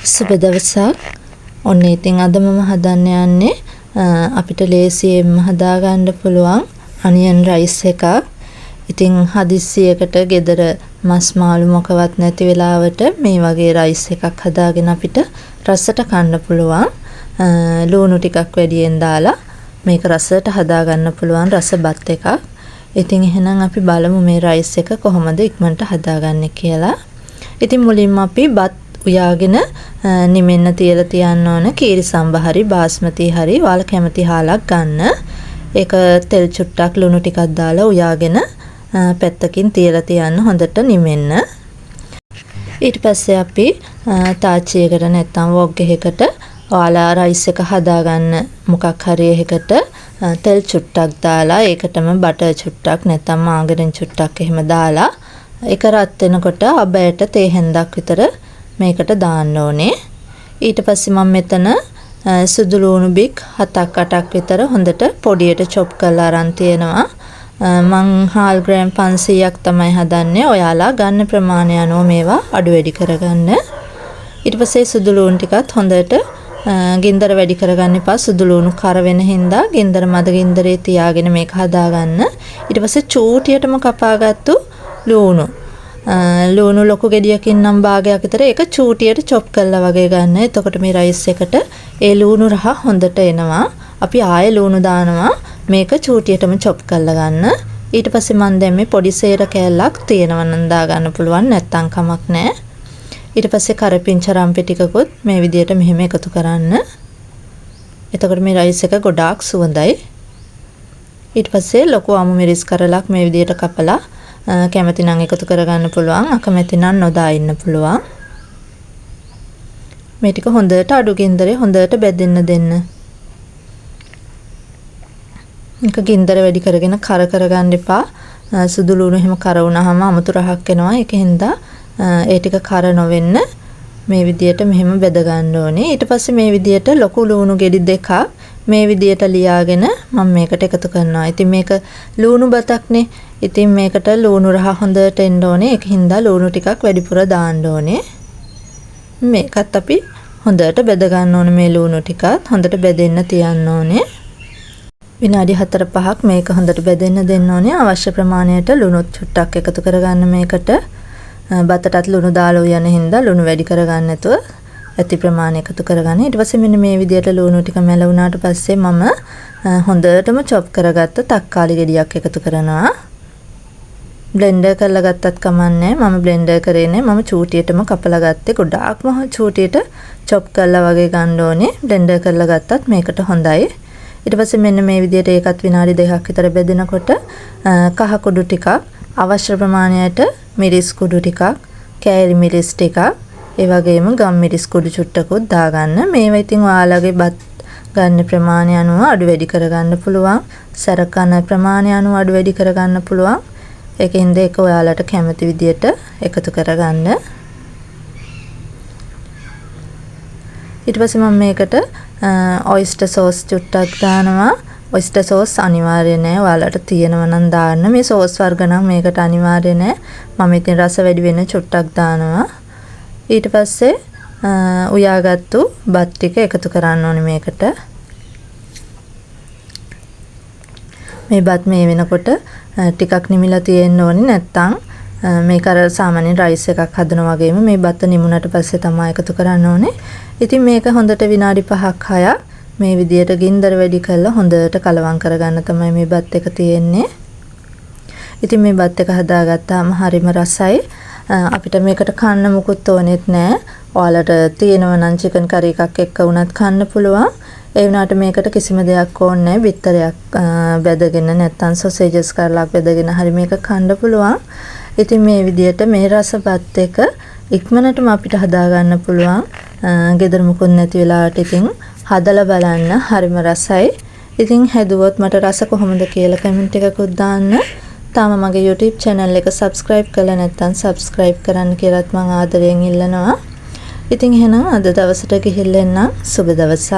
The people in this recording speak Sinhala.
සුබ දවසක්. ඔන්න ඉතින් අද මම හදන්න යන්නේ අපිට ලේසියෙන්ම හදාගන්න පුළුවන් අනියන් රයිස් එකක්. ඉතින් හදිස්සියකට ගෙදර මස් මාළු මොකවත් නැති වෙලාවට මේ වගේ රයිස් එකක් හදාගෙන අපිට රසට කන්න පුළුවන්. ලුණු ටිකක් වැඩියෙන් දාලා මේක රසට හදාගන්න පුළුවන් රස බත් එකක්. ඉතින් එහෙනම් අපි බලමු මේ රයිස් එක කොහොමද ඉක්මනට හදාගන්නේ කියලා. ඉතින් මුලින්ම අපි බත් උයාගෙන නිමෙන්න තියලා තියන්න ඕන. කීරි සම්බ හරි බාස්මති හරි ඔයාලා කැමති හාලක් ගන්න. ඒක තෙල් චුට්ටක් ලුණු ටිකක් දාලා උයාගෙන පැත්තකින් තියලා තියන්න හොඳට නිමෙන්න. ඊට පස්සේ අපි තාච්චියකට නැත්නම් වොග් එකකට ඔයාලා රයිස් එක හදාගන්න මොකක් හරි එකකට තෙල් චුට්ටක් දාලා ඒකටම බටර් චුට්ටක් නැත්නම් මාගරින් චුට්ටක් එහෙම දාලා ඒක රත් වෙනකොට අබයට තේ හැන්දක් විතර මේකට දාන්න ඕනේ. ඊට පස්සේ මම මෙතන සුදු ලුණු බික් 7-8ක් විතර හොඳට පොඩියට චොප් කරලා අරන් තියෙනවා. මං හාල් ග්‍රෑම් 500ක් තමයි හදන්නේ. ඔයාලා ගන්න ප්‍රමාණය අනුව මේවා අඩු වැඩි කරගන්න. ඊට පස්සේ සුදු ලුණු ටිකත් හොඳට ගින්දර වැඩි කරගන්න එපා. සුදු ලුණු කර වෙන හින්දා ගින්දර මද ගින්දරේ තියාගෙන මේක හදාගන්න. ඊට පස්සේ චූටියටම කපාගත්තු ලුණු ලොකු ගෙඩියකින් නම් භාගයක් විතර ඒක චූටියට චොප් කරලා වගේ ගන්න. එතකොට මේ රයිස් එකට ඒ ලුණු රහ හොඳට එනවා. අපි ආයෙ ලුණු දානවා. මේක චූටියටම චොප් කරලා ගන්න. ඊට පස්සේ මම දැන් මේ පොඩි සේර කෑල්ලක් තියෙනවා නම් දා ගන්න පුළුවන්. නැත්තම් කමක් නැහැ. ඊට පස්සේ කරපිංච රම්පෙ ටිකකුත් මේ විදියට මෙහෙම එකතු කරන්න. එතකොට මේ රයිස් එක ගොඩාක් සුවඳයි. ඊට පස්සේ ලොකු අමු මිරිස් කරලක් මේ විදියට කපලා කැමති නම් එකතු කරගන්න පුළුවන්. අකමැති නම් නොදා ඉන්න පුළුවන්. මේ ටික හොඳට අඩු ගින්දරේ හොඳට බෙදෙන්න දෙන්න. එක ගින්දර වැඩි කරගෙන කරගන්න එපා. සුදු ලුණු එහෙම කර වුණාම අමුතු රහක් එනවා. ඒකින්ද ඒ ටික කර නොවෙන්න මේ විදියට මෙහෙම බෙද ගන්න ඕනේ. ඊට පස්සේ මේ විදියට ලොකු ලුණු ගෙඩි දෙකක් මේ විදියට ලියාගෙන මම මේකට එකතු කරනවා. ඉතින් මේක ලුණු බතක්නේ. ඉතින් මේකට ලුණු රහ හොඳට එන්න ඕනේ. ඒකින්ද ලුණු ටිකක් වැඩිපුර දාන්න ඕනේ. මේකත් අපි හොඳට බෙද ගන්න ඕනේ. මේ ලුණු ටිකත් හොඳට බෙදෙන්න තියන්න ඕනේ. විනාඩි 4-5ක් මේක හොඳට බෙදෙන්න දෙන්න ඕනේ. අවශ්‍ය ප්‍රමාණයට ලුණුත් චුට්ටක් එකතු කරගන්න මේකට. බතටත් ලුණු දාලා උයන හින්දා ලුණු වැඩි කරගන්න නැතුව ඇති ප්‍රමාණය එකතු කරගන්න. ඊට පස්සේ මෙන්න මේ විදියට ලුණු ටික මැල වුණාට පස්සේ මම හොඳටම චොප් කරගත්ත තක්කාලි ගෙඩියක් එකතු කරනවා. බ්ලෙන්ඩර් කරලා ගත්තත් කමන්නේ. මම බ්ලෙන්ඩර් කරේ නෑ. මම චූටියටම කපලා ගත්තේ. ගොඩාක්ම චූටියට චොප් කරලා වගේ ගන්න ඕනේ. බ්ලෙන්ඩර් කරලා ගත්තත් මේකට හොඳයි. ඊට පස්සේ මෙන්න මේ විදියට ඒකත් විනාඩි 2ක් විතර බෙදෙනකොට කහ කුඩු ටිකක් අවශ්‍ය ප්‍රමාණයට මිරිස් කුඩු ටිකක් කෑලි මිරිස් ටිකක් ඒ වගේම ගම් මිරිස් කුඩු චුට්ටකුත් දාගන්න. මේවා ඉතින් ඔයාලගේ බත් ගන්න ප්‍රමාණය අනුව අඩු වැඩි කරගන්න පුළුවන්. සරකන ප්‍රමාණය අනුව අඩු වැඩි කරගන්න පුළුවන්. ඒකෙන්ද ඒක ඔයාලට කැමති විදියට එකතු කරගන්න. ඊට පස්සේ මම මේකට ඔයිස්ටර් සෝස් චුට්ටක් දානවා. ඔයිස්ටර් සෝස් අනිවාර්ය නෑ. ඔයාලට තියෙනවා නම් දාන්න. මේ සෝස් වර්ග නම් මේකට අනිවාර්ය නෑ. මම ඉතින් රස වැඩි වෙන චුට්ටක් දානවා. ඊට පස්සේ උයාගත්තු බත් ටික එකතු කරන්න ඕනේ මේකට. මේ බත් මේ වෙනකොට ටිකක් නිමිලා තියෙන්න ඕනේ. නැත්තම් මේක අර සාමාන්‍ය රයිස් එකක් හදනවා වගේම මේ බත් නිමුණට පස්සේ තමයි එකතු කරන්න ඕනේ. ඉතින් මේක හොඳට විනාඩි 5-6ක් මේ විදියට ගින්දර වැඩි කරලා හොඳට කලවම් කරගන්න තමයි මේ බත් එක තියෙන්නේ. ඉතින් මේ බත් එක හදාගත්තාම හරිම රසයි. අපිට මේකට කන්න මුකුත් ඕනෙත් නෑ. ඔයාලට තියෙනවා නම් චිකන් කරි එකක් එක්ක වුණත් කන්න පුළුවන්. ඒ වුණාට මේකට කිසිම දෙයක් ඕනේ නෑ. බිත්තරයක් බෙදගෙන නැත්නම් සොසේජස් කරලා බෙදගෙන හරි මේක කන්න පුළුවන්. ඉතින් මේ විදියට මේ රස බත් එක ඉක්මනටම අපිට හදාගන්න පුළුවන්. ගෙදර මුකුත් නැති වෙලාවට ඉතින් හදලා බලන්න හරිම රසයි. ඉතින් හැදුවොත් මට රස කොහොමද කියලා කමෙන්ට් එකකුත් දාන්න. තාම මගේ YouTube channel එක subscribe කරලා නැත්නම් subscribe කරන්න කියලාත් මම ආදරයෙන් ඉල්ලනවා. ඉතින් එහෙනම් අද දවසට ගිහිල්ලා එන්න සුබ දවසක්.